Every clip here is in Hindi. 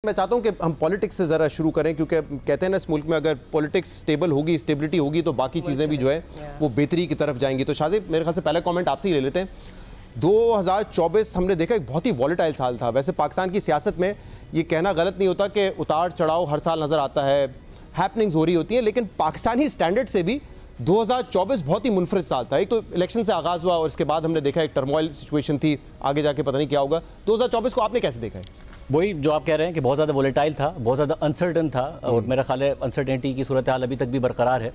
मैं चाहता हूं कि हम पॉलिटिक्स से ज़रा शुरू करें, क्योंकि कहते हैं ना इस मुल्क में अगर पॉलिटिक्स स्टेबल होगी, स्टेबिलिटी होगी तो बाकी चीज़ें भी जो है वो बेहतरी की तरफ जाएंगी। तो शाज़िब, मेरे ख्याल से पहला कमेंट आपसे ही ले लेते हैं। 2024 हमने देखा एक बहुत ही वॉलेटाइल साल था। वैसे पाकिस्तान की सियासत में ये कहना गलत नहीं होता कि उतार चढ़ाव हर साल नज़र आता है, हैपनिंग्स हो रही होती हैं, लेकिन पाकिस्तानी स्टैंडर्ड से भी 2024 बहुत ही मुनफरिद साल था। एक तो इलेक्शन से आगाज़ हुआ और इसके बाद हमने देखा एक टर्मोइल सिचुएशन थी, आगे जाके पता नहीं क्या होगा। 2024 को आपने कैसे देखा है? वही जो आप कह रहे हैं कि बहुत ज़्यादा वोलेटाइल था, बहुत ज़्यादा अनसर्टन था और मेरा ख्याल है अनसर्टेनिटी की सूरत हाल अभी तक भी बरकरार है।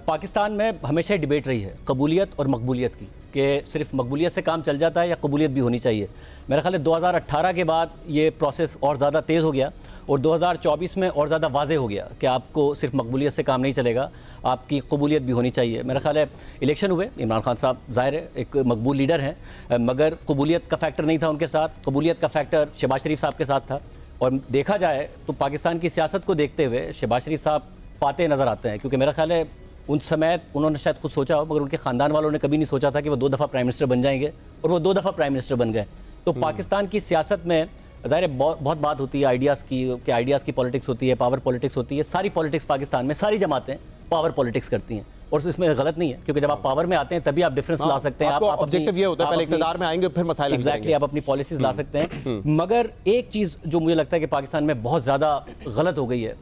पाकिस्तान में हमेशा डिबेट रही है कबूलियत और मकबूलियत की, कि सिर्फ मकबूलियत से काम चल जाता है या कबूलियत भी होनी चाहिए। मेरा ख्याल है 2018 के बाद ये प्रोसेस और ज़्यादा तेज़ हो गया और 2024 में और ज़्यादा वाज़े हो गया कि आपको सिर्फ मकबूलियत से काम नहीं चलेगा, आपकी कबूलियत भी होनी चाहिए। मेरा ख्याल है इलेक्शन हुए, इमरान खान साहब ज़ाहिर है एक मकबूल लीडर हैं, मगर कबूलियत का फैक्टर नहीं था उनके साथ, कबूलियत का फैक्टर शहबाज शरीफ साहब के साथ था। और देखा जाए तो पाकिस्तान की सियासत को देखते हुए शहबाज शरीफ साहब पाते नज़र आते हैं, क्योंकि मेरा ख्याल है उन समय उन्होंने शायद खुद सोचा हो, मगर उनके ख़ानदान वालों ने कभी नहीं सोचा था कि वो 2 दफ़ा प्राइम मिनिस्टर बन जाएंगे, और वो 2 दफ़ा प्राइम मिनिस्टर बन गए। तो पाकिस्तान की सियासत में ज़ाहिर है बहुत बात होती है आइडियाज़ की, कि आइडियाज़ की पॉलिटिक्स होती है, पावर पॉलिटिक्स होती है। सारी पॉलिटिक्स पाकिस्तान में सारी जमातें पावर पॉलिटिक्स करती हैं और इसमें गलत नहीं है, क्योंकि जब आप पावर में आते हैं तभी आप डिफरेंस ला सकते हैं। आप ऑब्जेक्टिव ये होता है पहले इक़्तिदार में आएंगे फिर मसाइल एग्जैक्टली आप अपनी पॉलिसीज ला सकते हैं। मगर एक चीज़ जो मुझे लगता है कि पाकिस्तान में बहुत ज़्यादा गलत हो गई है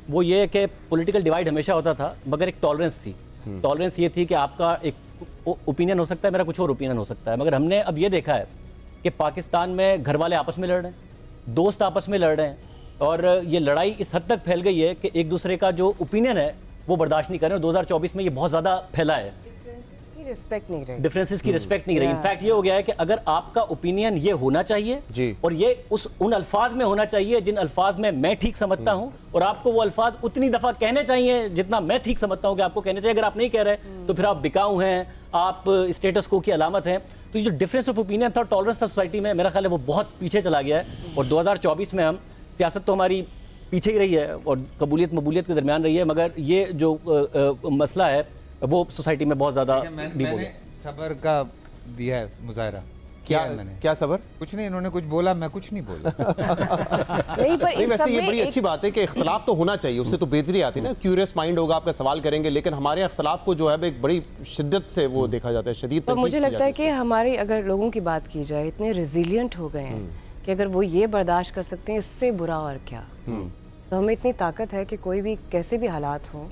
वो ये कि पॉलिटिकल डिवाइड हमेशा होता था, मगर एक टॉलरेंस थी। टॉलरेंस ये थी कि आपका एक ओपिनियन हो सकता है, मेरा कुछ और ओपिनियन हो सकता है। मगर हमने अब ये देखा है कि पाकिस्तान में घर वाले आपस में लड़ रहे हैं, दोस्त आपस में लड़ रहे हैं, और ये लड़ाई इस हद तक फैल गई है कि एक दूसरे का जो ओपिनियन है वो बर्दाश्त नहीं कर रहे हैं। 2024 में ये बहुत ज़्यादा फैला है, रिस्पेक्ट नहीं रही, डिफरेंसेस की रिस्पेक्ट नहीं रही। इनफैक्ट ये हो गया है कि अगर आपका ओपिनियन ये होना चाहिए जी, और ये उन अल्फाज में होना चाहिए जिन अल्फाज में मैं ठीक समझता हूं, और आपको वो अल्फाज उतनी दफ़ा कहने चाहिए जितना मैं ठीक समझता हूं कि आपको कहने चाहिए। अगर आप नहीं कह रहे तो फिर आप बिकाऊ हैं, आप स्टेटस को की अलामत हैं। तो ये जो डिफरेंस ऑफ ओपिनियन था, टॉलरेंस था सोसाइटी में, मेरा ख्याल है वो बहुत पीछे चला गया है। और 2024 में हम सियासत तो हमारी पीछे ही रही है और कबूलियत मकबूलियत के दरमियान रही है, मगर ये जो मसला है वो सोसाइटी में बहुत ज़्यादा मैंने सबर का दिया है मुजाहरा। क्या सबर? कुछ नहीं, इन्होंने कुछ बोला, मैं कुछ नहीं बोला। नहीं, वैसे ये बड़ी अच्छी बात है कि इख्तलाफ तो होना चाहिए, उससे तो बेहतरी आती है ना। क्यूरियस माइंड होगा, आपका सवाल करेंगे, लेकिन हमारे इख्तलाफ को जो है एक बड़ी शिद्दत से वो देखा जाता है, शदीद। और मुझे लगता है कि हमारे अगर लोगों की बात की जाए, इतने रेजिलियंट हो गए हैं कि अगर वो ये बर्दाश्त कर सकते हैं, इससे बुरा और क्या। तो हमें इतनी ताकत है कि कोई भी कैसे भी हालात हो,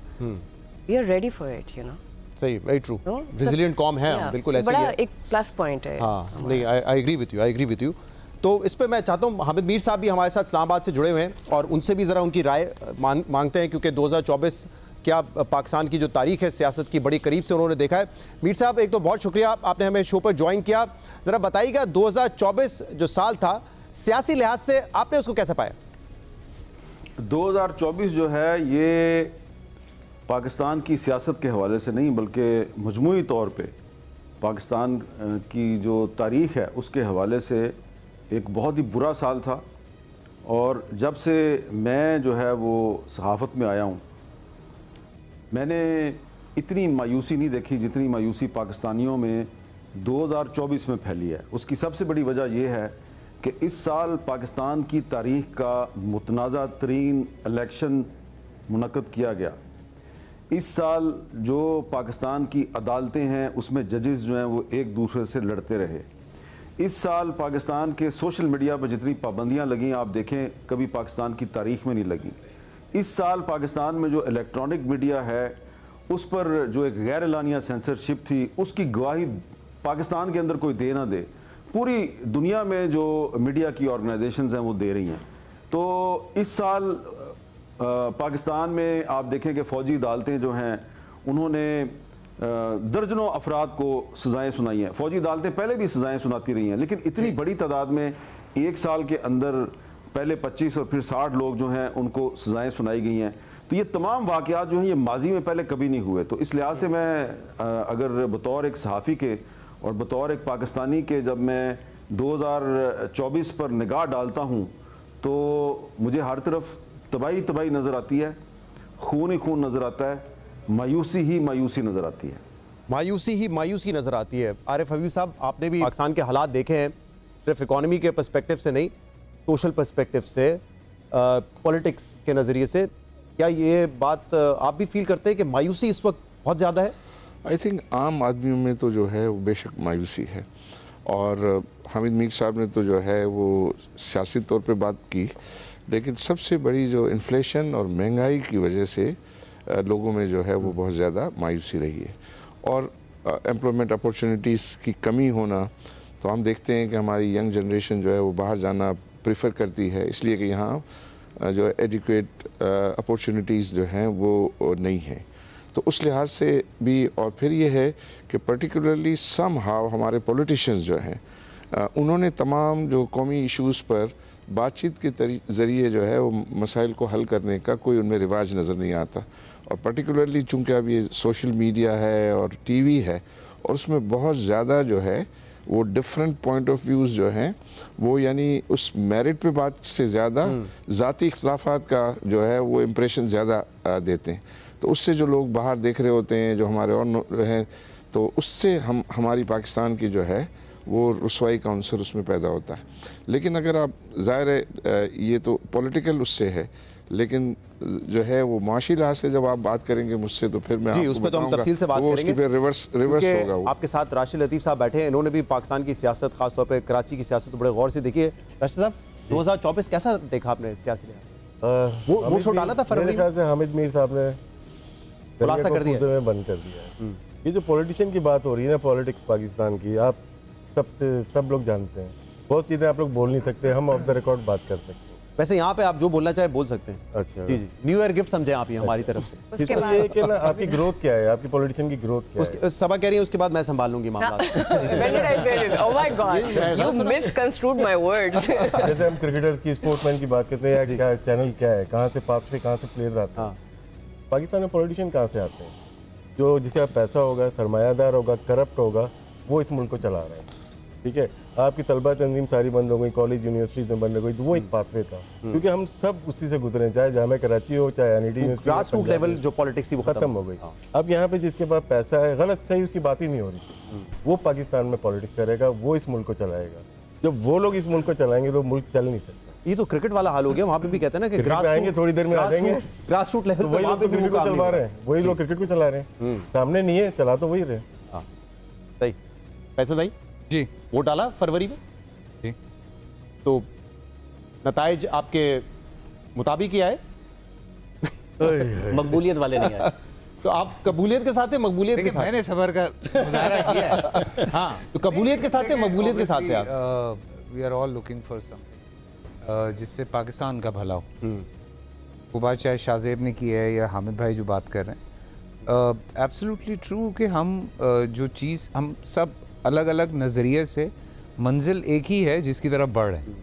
we are ready for it, you know. सही, वेरी ट्रू। रेजिलिएंट कॉम है हम, बिल्कुल ऐसे ही है। एक प्लस पॉइंट है। हाँ, नहीं, आई एग्री विद यू। तो इस पे मैं चाहता हूँ, हामिद मीर साहब भी हमारे साथ इस्लामाबाद से जुड़े हुए हैं और उनसे भी ज़रा उनकी राय मांगते हैं, क्योंकि 2024 क्या पाकिस्तान की जो तारीख है सियासत की बड़ी करीब से उन्होंने देखा है। मीर साहब, एक तो बहुत शुक्रिया आपने हमें शो पर ज्वाइन किया। ज़रा बताइएगा 2024 जो साल था सियासी लिहाज से आपने उसको कैसे पाया? 2024 जो है ये पाकिस्तान की सियासत के हवाले से नहीं, बल्कि मजमूई तौर पे पाकिस्तान की जो तारीख़ है उसके हवाले से एक बहुत ही बुरा साल था। और जब से मैं जो है वो सहाफ़त में आया हूँ, मैंने इतनी मायूसी नहीं देखी जितनी मायूसी पाकिस्तानियों में 2024 में फैली है। उसकी सबसे बड़ी वजह यह है कि इस साल पाकिस्तान की तारीख़ का मुतनाज़ा तरीन इलेक्शन मुनक़द किया गया। इस साल जो पाकिस्तान की अदालतें हैं उसमें जजेस जो हैं वो एक दूसरे से लड़ते रहे। इस साल पाकिस्तान के सोशल मीडिया पर जितनी पाबंदियां लगी आप देखें, कभी पाकिस्तान की तारीख़ में नहीं लगी। इस साल पाकिस्तान में जो इलेक्ट्रॉनिक मीडिया है उस पर जो एक गैर एलानिया सेंसरशिप थी, उसकी गवाही पाकिस्तान के अंदर कोई दे ना दे, पूरी दुनिया में जो मीडिया की ऑर्गेनाइजेशंस हैं वो दे रही हैं। तो इस साल पाकिस्तान में आप देखें कि फ़ौजी अदालतें जो हैं उन्होंने दर्जनों अफराद को सज़ाएँ सुनाई हैं। फ़ौजी अदालतें पहले भी सज़ाएँ सुनाती रही हैं, लेकिन इतनी बड़ी तादाद में एक साल के अंदर पहले 25 और फिर 60 लोग जो हैं उनको सज़ाएँ सुनाई गई हैं। तो ये तमाम वाक़यात जो हैं ये माजी में पहले कभी नहीं हुए। तो इस लिहाज से मैं अगर बतौर एक सहाफ़ी के और बतौर एक पाकिस्तानी के जब मैं 2024 पर निगाह डालता हूँ तो मुझे हर तरफ तबाही तबाही नज़र आती है, खून ही खून नज़र आता है, मायूसी ही मायूसी नज़र आती है, मायूसी ही मायूसी नज़र आती है। आरिफ हबीब साहब, आपने भी पाकिस्तान के हालात देखे हैं, सिर्फ इकॉनमी के पर्सपेक्टिव से नहीं, सोशल पर्सपेक्टिव से। पॉलिटिक्स के नज़रिए से, क्या ये बात आप भी फील करते हैं कि मायूसी इस वक्त बहुत ज़्यादा है? आई थिंक आम आदमियों में तो जो है वो बेशक मायूसी है, और हामिद मीर साहब ने तो जो है वो सियासी तौर पे बात की, लेकिन सबसे बड़ी जो इन्फ्लेशन और महंगाई की वजह से लोगों में जो है वो बहुत ज़्यादा मायूसी रही है। और एम्प्लॉयमेंट अपॉर्चुनिटीज़ की कमी होना, तो हम देखते हैं कि हमारी यंग जनरेशन जो है वो बाहर जाना प्रेफर करती है, इसलिए कि यहाँ जो एडिक्वेट अपॉर्चुनिटीज़ जो हैं वो नहीं हैं। तो उस लिहाज से भी, और फिर ये है कि पर्टिकुलरली सम हाउ हमारे पॉलिटिशियंस जो हैं उन्होंने तमाम जो कौमी इश्यूज़ पर बातचीत के ज़रिए जो है वो मसाइल को हल करने का कोई उनमें रिवाज नज़र नहीं आता। और पर्टिकुलरली चूँकि अब ये सोशल मीडिया है और टीवी है, और उसमें बहुत ज़्यादा जो है वो डिफरेंट पॉइंट ऑफ व्यूज़ जो हैं वो, यानी उस मेरिट पे बात से ज़्यादा ज़ाती इख्तिलाफात का जो है वो इम्प्रेशन ज़्यादा देते हैं। तो उससे जो लोग बाहर देख रहे होते हैं, जो हमारे और हैं, तो उससे हमारी पाकिस्तान की जो है वो रुसवाई का अंसर उसमें पैदा होता है। लेकिन अगर आप, ज़ाहिर है ये तो पॉलिटिकल उससे है, लेकिन जो है वो माशी लिहाज से जब आप बात करेंगे मुझसे, तो फिर मैं जी उस पर तो हम तफसील से बात करेंगे। फिर रिवर्स होगा वो। आपके साथ राशिद लतीफ़ साहब बैठे हैं, इन्होंने भी पाकिस्तान की सियासत, खासतौर पर कराची की सियासत को बड़े गौर से देखी है। राशिद साहब, 2024 कैसा देखा आपने सियासी लिहाज? वो शो डाला था फरवरी में, मेरे ख्याल से हामिद मीर साहब ने खुलासा कर दिया, बंद कर दिया। ये जो पॉलिटिशियन की बात हो रही है ना, पॉलिटिक्स पाकिस्तान की, आप सब लोग जानते हैं, बहुत चीज़ें आप लोग बोल नहीं सकते, हम ऑफ द रिकॉर्ड बात कर सकते हैं। वैसे यहाँ पे आप जो बोलना चाहे बोल सकते हैं। अच्छा जी जी, न्यू ईयर गिफ्ट समझे आप ये हमारी तरफ से। इसको ये कि ना आपकी ग्रोथ क्या है, आपकी पॉलिटिशियन की ग्रोथ क्या है? सभा कह रही है उसके बाद मैं संभाल लूंगी मामला। जैसे हम क्रिकेटर्स की, स्पोर्ट्समैन की बात करते हैं, क्या चैनल क्या है, कहाँ से पास कहाँ से प्लेयर आते हैं, पाकिस्तान में पॉलिटिशियन कहाँ से आते हैं? जो जिसका पैसा होगा, सरमायादार होगा, करप्ट होगा, वो इस मुल्क को चला रहा है। ठीक है, आपकी तलबा तंजीम सारी बंद हो गई, कॉलेज यूनिवर्सिटीज में बंद हो गई, तो वो एक पाथवे था, क्योंकि हम सब उसी से गुजरे, चाहे जामिया कराची हो, चाहे NIT university, grass root level जो पॉलिटिक्स थी वो खत्म हो गई। अब यहाँ पे जिसके पास पैसा है, गलत सही उसकी बात ही नहीं हो रही, वो पाकिस्तान में पॉलिटिक्स करेगा, वो इस मुल्क को चलाएगा। जब वो लोग इस मुल्क को चलाएंगे तो मुल्क चल नहीं सकता। ये तो क्रिकेट वाला हाल हो गया, वहाँ पे भी कहते हैं ना कि ग्रास आएंगे, थोड़ी देर में आ जाएंगे, ग्रास रूट लेवल वही लोग क्रिकेट को चलवा रहे हैं, वही लोग क्रिकेट को चला रहे हैं, सामने नहीं है, चला तो वही रहे। सही। फैसल भाई जी, वोट डाला फरवरी में जी, तो नताइज आपके मुताबिक ही आए? मकबूलियत वाले नहीं आए। तो आप कबूलियत के साथ है, मकबूलियत के साथ? मैंने सबर का मुजाहरा किया है। हाँ, तो कबूलियत के साथ है, मकबूलियत के साथ है आप? We are all looking for something जिससे पाकिस्तान का भला हो। वो बात चाहे शाहजेब ने की है या हामिद भाई जो बात कर रहे हैं, एब्सोल्युटली ट्रू कि हम जो चीज़, हम सब अलग अलग नज़रिए से मंजिल एक ही है जिसकी तरफ बढ़ रहे हैं।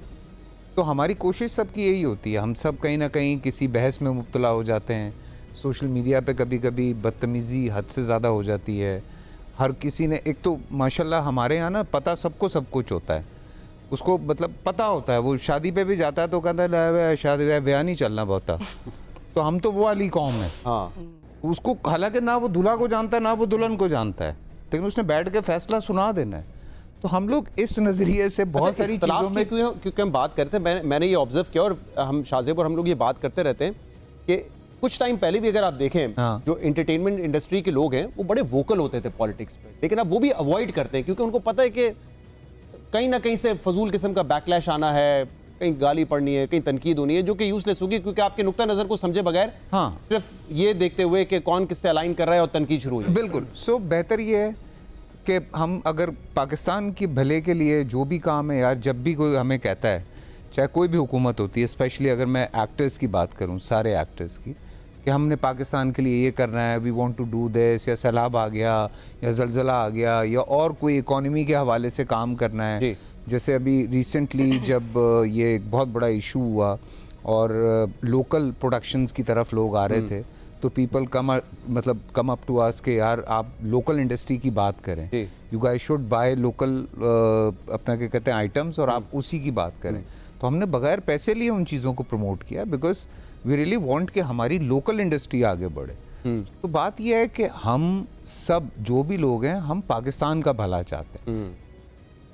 तो हमारी कोशिश सबकी यही होती है, हम सब कहीं ना कहीं किसी बहस में मुब्तला हो जाते हैं, सोशल मीडिया पे कभी कभी बदतमीज़ी हद से ज़्यादा हो जाती है। हर किसी ने, एक तो माशाल्लाह हमारे यहाँ ना पता सबको सब कुछ होता है, उसको मतलब पता होता है, वो शादी पे भी जाता है तो कहता है शादी ब्याह नहीं चलना बहुत। तो हम तो वो वाली कौम है। हाँ, उसको हालांकि ना वो दूल्हा को जानता है ना वो दुल्हन को जानता है, लेकिन उसने बैठ के फैसला सुना देना है। तो हम लोग इस नज़रिए से बहुत सारी चीज़ों में, क्योंकि हम बात करते हैं, मैंने ये ऑब्जर्व किया, और हम शाहजेब और हम लोग ये बात करते रहते हैं कि कुछ टाइम पहले भी अगर आप देखें, जो एंटरटेनमेंट इंडस्ट्री के लोग हैं वो बड़े वोकल होते थे पॉलिटिक्स पे, लेकिन अब वो भी अवॉइड करते हैं, क्योंकि उनको पता है कि कहीं ना कहीं से फजूल किस्म का बैकलैश आना है, कहीं गाली पड़नी है, कहीं तनकीद होनी है, जो कि यूजलेस होगी, क्योंकि आपके नुक्ता नज़र को समझे बगैर सिर्फ ये देखते हुए कि कौन किससे अलाइन कर रहा है और तनकीद शुरू हुई। बिल्कुल। सो बेहतर ये है कि हम अगर पाकिस्तान के भले के लिए जो भी काम है यार, जब भी कोई हमें कहता है, चाहे कोई भी हुकूमत होती है, स्पेशली अगर मैं एक्टर्स की बात करूं, सारे एक्टर्स की, कि हमने पाकिस्तान के लिए ये करना है, we want to do this, या सैलाब आ गया या ज़लज़ला आ गया, या और कोई इकॉनमी के हवाले से काम करना है। जैसे अभी रिसेंटली जब ये एक बहुत बड़ा इशू हुआ और लोकल प्रोडक्शंस की तरफ लोग आ रहे थे, तो people come up to us के यार आप लोकल इंडस्ट्री की बात करें, you guys should buy local अपना क्या कहते हैं आइटम्स, और आप उसी की बात करें। तो हमने बगैर पैसे लिए उन चीज़ों को प्रमोट किया, बिकॉज वी रियली वांट कि हमारी लोकल इंडस्ट्री आगे बढ़े। तो बात यह है कि हम सब जो भी लोग हैं, हम पाकिस्तान का भला चाहते हैं।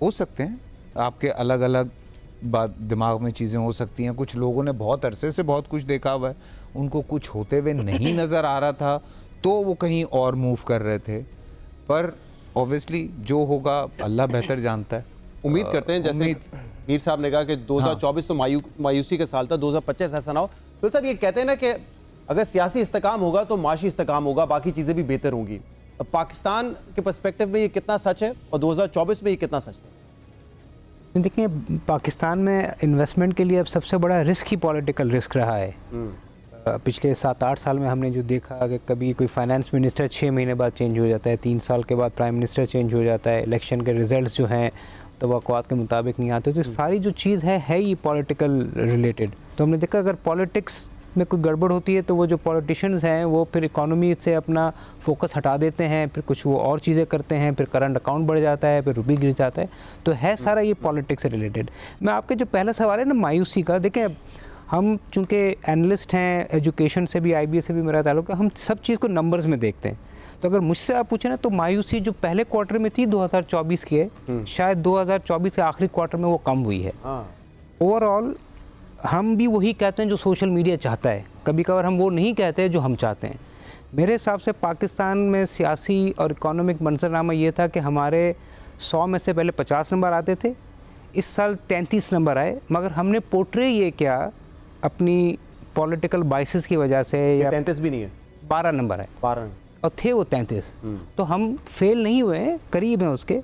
हो सकते हैं आपके अलग अलग बात दिमाग में चीज़ें हो सकती हैं। कुछ लोगों ने बहुत अरसे से बहुत कुछ देखा हुआ है, उनको कुछ होते हुए नहीं नज़र आ रहा था तो वो कहीं और मूव कर रहे थे। पर ऑब्वियसली जो होगा अल्लाह बेहतर जानता है। उम्मीद करते हैं, जैसे मीर साहब ने कहा कि 2024 तो मायूसी का साल था, 2025 ऐसा ना हो। तो साहब ये कहते हैं ना कि अगर सियासी इस्तेकाम होगा तो माशी इस्तेकाम होगा, बाकी चीज़ें भी बेहतर होंगी। अब पाकिस्तान के पर्सपेक्टिव में ये कितना सच है और 2024 में ये कितना सच था? देखिए, पाकिस्तान में इन्वेस्टमेंट के लिए अब सबसे बड़ा रिस्क ही पॉलिटिकल रिस्क रहा है। पिछले 7-8 साल में हमने जो देखा कि कभी कोई फाइनेंस मिनिस्टर 6 महीने बाद चेंज हो जाता है, 3 साल के बाद प्राइम मिनिस्टर चेंज हो जाता है, इलेक्शन के रिजल्ट्स जो हैं तवक्कुआत के मुताबिक नहीं आते, तो सारी जो चीज़ है ही पॉलिटिकल रिलेटेड। तो हमने देखा अगर पॉलिटिक्स में कोई गड़बड़ होती है तो वो जो पॉलिटिशियंस हैं वो फिर इकोनॉमी से अपना फोकस हटा देते हैं, फिर कुछ वो और चीज़ें करते हैं, फिर करंट अकाउंट बढ़ जाता है, फिर रुपये गिर जाता है। तो है सारा ये पॉलिटिक्स से रिलेटेड। मैं आपके जो पहला सवाल है ना मायूसी का, देखें हम चूँकि एनालिस्ट हैं, एजुकेशन से भी IBA से भी मेरा ताल्लुक है, हम सब चीज़ को नंबर्स में देखते हैं। तो अगर मुझसे आप पूछे ना तो मायूसी जो पहले क्वार्टर में थी 2024 की है, शायद 2024 के आखिरी क्वार्टर में वो कम हुई है। ओवरऑल हम भी वही कहते हैं जो सोशल मीडिया चाहता है, कभी कभार हम वो नहीं कहते जो हम चाहते हैं। मेरे हिसाब से पाकिस्तान में सियासी और इकोनॉमिक मंजरनामा ये था कि हमारे 100 में से पहले 50 नंबर आते थे, इस साल 33 नंबर आए, मगर हमने पोर्ट्रे ये किया अपनी पॉलिटिकल बाइसेस की वजह से, या 33 भी नहीं है, 12 नंबर है, 12 और थे वो 33, तो हम फेल नहीं हुए हैं, करीब हैं उसके।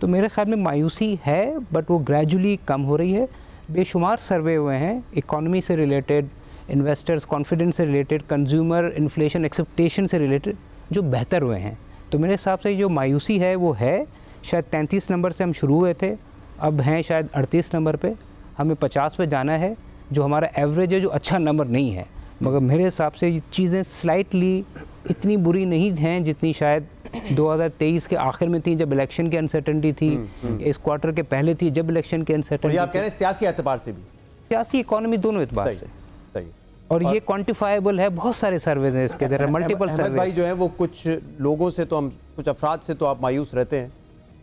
तो मेरे ख्याल में मायूसी है, बट वो ग्रेजुअली कम हो रही है। बेशुमार सर्वे हुए हैं इकॉनमी से रिलेटेड, इन्वेस्टर्स कॉन्फिडेंस से रिलेटेड, कंज्यूमर इन्फ्लेशन एक्सपेक्टेशन से रिलेटेड, जो बेहतर हुए हैं। तो मेरे हिसाब से जो मायूसी है वो है, शायद 33 नंबर से हम शुरू हुए थे, अब हैं शायद 38 नंबर पे, हमें 50 पे जाना है, जो हमारा एवरेज है, जो अच्छा नंबर नहीं है। मगर मेरे हिसाब से ये चीज़ें स्लाइटली इतनी बुरी नहीं हैं जितनी शायद 2023 के आखिर में थी, जब इलेक्शन की अनसर्टेनिटी थी, इस क्वार्टर के पहले थी जब इलेक्शन की अनसर्टेनिटी। आप कह रहे हैं सियासी एतबार से भी, सियासी इकोनॉमी दोनों एतबार से सही। और ये क्वांटिफाइबल है, बहुत सारे सर्वे हैं इसके, देयर आर मल्टीपल सर्वे। भाई जो है वो कुछ लोगों से तो हम, कुछ अफराद से तो आप मायूस रहते हैं,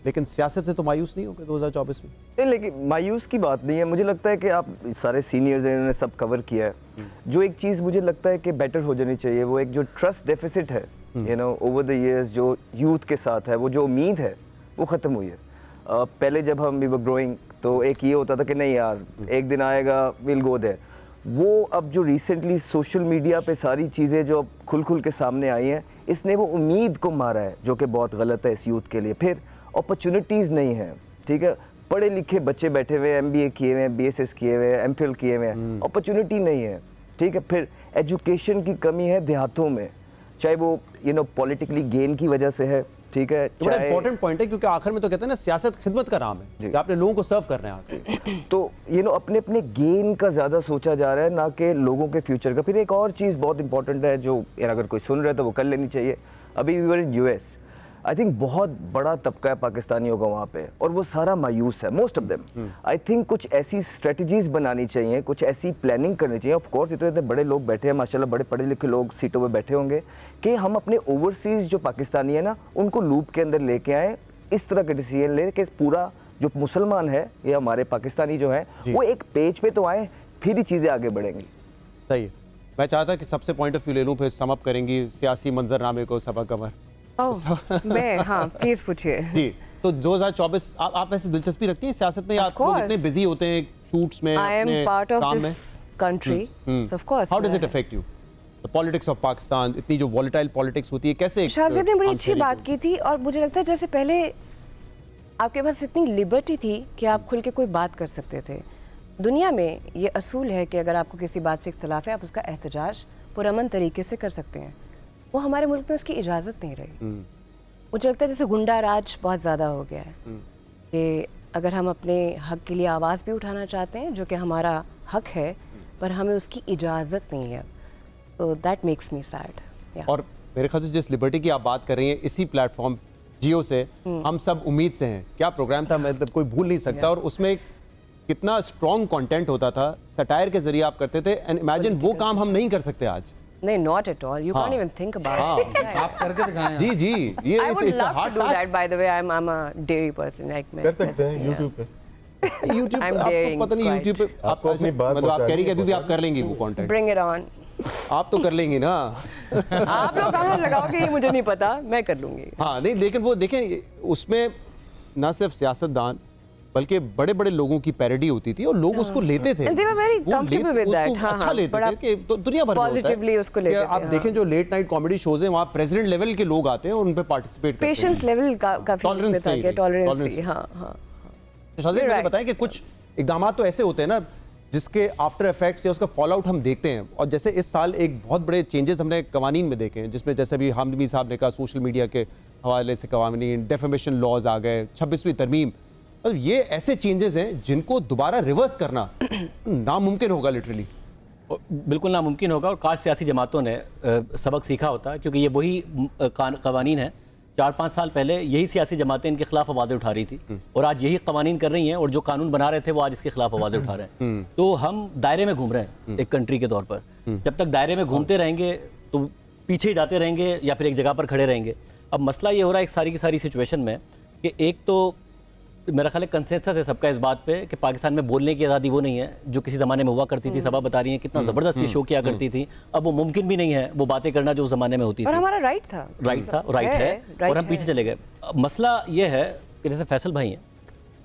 लेकिन सियासत से तो मायूस नहीं होगा 2024 में? नहीं, लेकिन मायूस की बात नहीं है। मुझे लगता है कि आप सारे सीनियर्स हैं, इन्होंने सब कवर किया है। जो एक चीज़ मुझे लगता है कि बेटर हो जानी चाहिए, वो एक जो ट्रस्ट डेफिसिट है you know over the years, जो यूथ के साथ है, वो जो उम्मीद है वो ख़त्म हुई है। पहले जब हम वी वर ग्रोइंग तो एक ये होता था कि नहीं यार एक दिन आएगा, विल गो देयर। वो अब जो रिसेंटली सोशल मीडिया पे सारी चीज़ें जो अब खुल के सामने आई हैं, इसने वो उम्मीद को मारा है, जो कि बहुत गलत है इस यूथ के लिए। फिर अपॉर्चुनिटीज़ नहीं है, ठीक है, पढ़े लिखे बच्चे बैठे हुए हैं, MBA किए हुए हैं, BSS किए हुए हैं, MPhil किए हुए हैं, अपॉर्चुनिटी नहीं है, ठीक है। फिर एजुकेशन की कमी है देहातों में, चाहे वो यू नो पॉलिटिकली गेन की वजह से है, ठीक है। बड़ा इंपॉर्टेंट पॉइंट है, क्योंकि आखिर में तो कहते हैं ना सियासत खिदमत का नाम है, कि आपने लोगों को सर्व करना है। तो यू नो अपने अपने गेन का ज़्यादा सोचा जा रहा है, ना कि लोगों के फ्यूचर का। फिर एक और चीज़ बहुत इंपॉर्टेंट है, जो यार अगर कोई सुन रहा है तो वो कर लेनी चाहिए। अभी we were in US, I think बहुत बड़ा तबका है पाकिस्तानियों का वहाँ पे, और वो सारा मायूस है, most of them. I think कुछ ऐसी स्ट्रेटजीज बनानी चाहिए, कुछ ऐसी प्लानिंग करनी चाहिए। ऑफ कोर्स इतने बड़े लोग बैठे हैं माशाल्लाह, बड़े पढ़े लिखे लोग सीटों पे बैठे होंगे, कि हम अपने ओवरसीज जो पाकिस्तानी है ना, उनको लूप के अंदर लेके आए, इस तरह के डिसीजन ले कि पूरा जो मुसलमान है या हमारे पाकिस्तानी जो है वो एक पेज पे तो आए, फिर ही चीज़ें आगे बढ़ेंगी। सही है। मैं चाहता कि सबसे पॉइंट ऑफ व्यू ले लूँ, फिर सम अप करेंगी सियासी मंजरनामे को सबक कमर। मैं हाँ प्लीज पूछिए जी। तो 2024 आप वैसे दिलचस्पी रखती हैं सियासत में, या आप लोग इतने बिजी होते हैं शूट्स में, अपने काम में? country, so of course. How does it affect you? The politics of Pakistan, इतनी जो volatile politics होती है, कैसे? शाहज़ेब ने बड़ी अच्छी बात की थी, और मुझे लगता है जैसे पहले आपके पास इतनी लिबर्टी थी कि आप खुल के कोई बात कर सकते थे। दुनिया में ये असूल है कि अगर आपको किसी बात से इख्तलाफ है, आप उसका एहतजाज पुरअमन तरीके से कर सकते हैं। वो हमारे मुल्क में उसकी इजाज़त नहीं रही। मुझे लगता है जैसे गुंडा राज बहुत ज़्यादा हो गया है, कि अगर हम अपने हक के लिए आवाज़ भी उठाना चाहते हैं, जो कि हमारा हक है, पर हमें उसकी इजाज़त नहीं है। So that makes me sad. और मेरे ख्याल से जिस लिबर्टी की आप बात कर रही हैं, इसी प्लेटफॉर्म जियो से हम सब उम्मीद से हैं। क्या प्रोग्राम था, मतलब कोई भूल नहीं सकता, और उसमें कितना स्ट्रॉन्ग कंटेंट होता था, सटायर के जरिए आप करते थे, एंड इमेजिन वो काम हम नहीं कर सकते आज। नहीं, not at all. You can't even think about it. आप करके दिखाएं। जी जी, ये I would love to do that. By the way, I'm a dairy person. Like कर सकते हैं YouTube पे। यूट्यूब आपको पता नहीं, यूट्यूब पे आपको अपनी बात मतलब आप कह रही कि अभी भी आप कर लेंगी वो कंटेंट, ब्रिंग इट ऑन। आप तो कर लेंगी ना। आप लोग कहाँ लगाओगे ये मुझे नहीं पता, मैं कर लूंगी। हाँ नहीं, लेकिन वो देखें उसमें ना सिर्फ सियासतदान बल्कि बड़े बड़े लोगों की पैरोडी होती थी और लोग उसको लेते थे। They were very comfortable with that, हाँ, अच्छा लेते थे कि तो दुनिया भर में होता है। Positively उसको लेते थे। आप देखें जो लेट नाइट कॉमेडी शोज हैं वहाँ प्रेसिडेंट लेवल के लोग आते हैं और उन पे पार्टिसिपेट करते हैं। पेशेंस लेवल काफी उसमें था, टॉलरेंस। हाँ हाँ। शाज़िब मुझे बताएं कि कुछ इकदाम तो ऐसे होते हैं ना जिसके आफ्टर इफेक्ट्स या उसका फॉल आउट हम देखते हैं, और जैसे इस साल एक बहुत बड़े चेंजेस हमने कवानीन में देखे हैं, जिसमें जैसे अभी हामिद साहब ने कहा सोशल मीडिया के हवाले से कवानीन, डेफेमेशन लॉज आ गए, 26वीं तरमीम, मतलब ये ऐसे चेंजेस हैं जिनको दोबारा रिवर्स करना नामुमकिन होगा लिटरली। बिल्कुल नामुमकिन होगा, और काश सियासी जमातों ने सबक सीखा होता, क्योंकि ये वही कवानीन है 4-5 साल पहले यही सियासी जमातें इनके खिलाफ आवाज़ें उठा रही थी और आज यही कवानीन कर रही हैं, और जो कानून बना रहे थे वो आज इसके खिलाफ आवाज़ें उठा रहे हैं। तो हम दायरे में घूम रहे हैं एक कंट्री के तौर पर। जब तक दायरे में घूमते रहेंगे तो पीछे ही जाते रहेंगे या फिर एक जगह पर खड़े रहेंगे। अब मसला ये हो रहा है एक सारी की सारी सिचुएशन में कि एक तो मेरा ख्याल है कंसेंसस है सबका इस बात पे कि पाकिस्तान में बोलने की आज़ादी वो नहीं है जो किसी ज़माने में हुआ करती थी। सभा बता रही है कितना ज़बरदस्त ये शो किया करती थी, अब वो मुमकिन भी नहीं है वो बातें करना जो उस ज़माने में होती थी। और हमारा राइट था और हम पीछे चले गए। मसला ये है कि जैसे फैसल भाई हैं,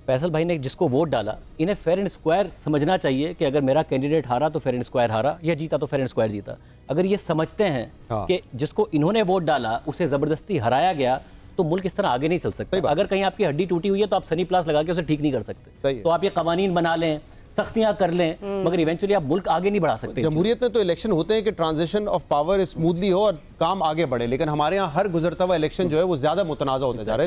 फैसल भाई ने जिसको वोट डाला, इन्हें फेयर एंड स्क्वायर समझना चाहिए कि अगर मेरा कैंडिडेट हारा तो फेयर एंड स्क्वायर हारा, या जीता तो फेयर एंड स्क्वायर जीता। अगर ये समझते हैं कि जिसको इन्होंने वोट डाला उसे ज़बरदस्ती हराया गया तो मुल्क इस तरह आगे नहीं चल सकता। अगर कहीं आपकी हड्डी टूटी हुई है तो आप सनी प्लास लगा के उसे ठीक नहीं कर सकते। तो आप ये कवानीन बना लें, सख्तियां कर लें, मगर इवेंचुअली आप मुल्क आगे नहीं बढ़ा सकते। जमहूरियत में तो इलेक्शन होते हैं कि ट्रांजिशन ऑफ पावर स्मूथली हो और काम आगे बढ़े, लेकिन हमारे यहाँ हर गुजरता हुआ इलेक्शन जो है वो ज्यादा मुतनाज़ा होता जा रहा है।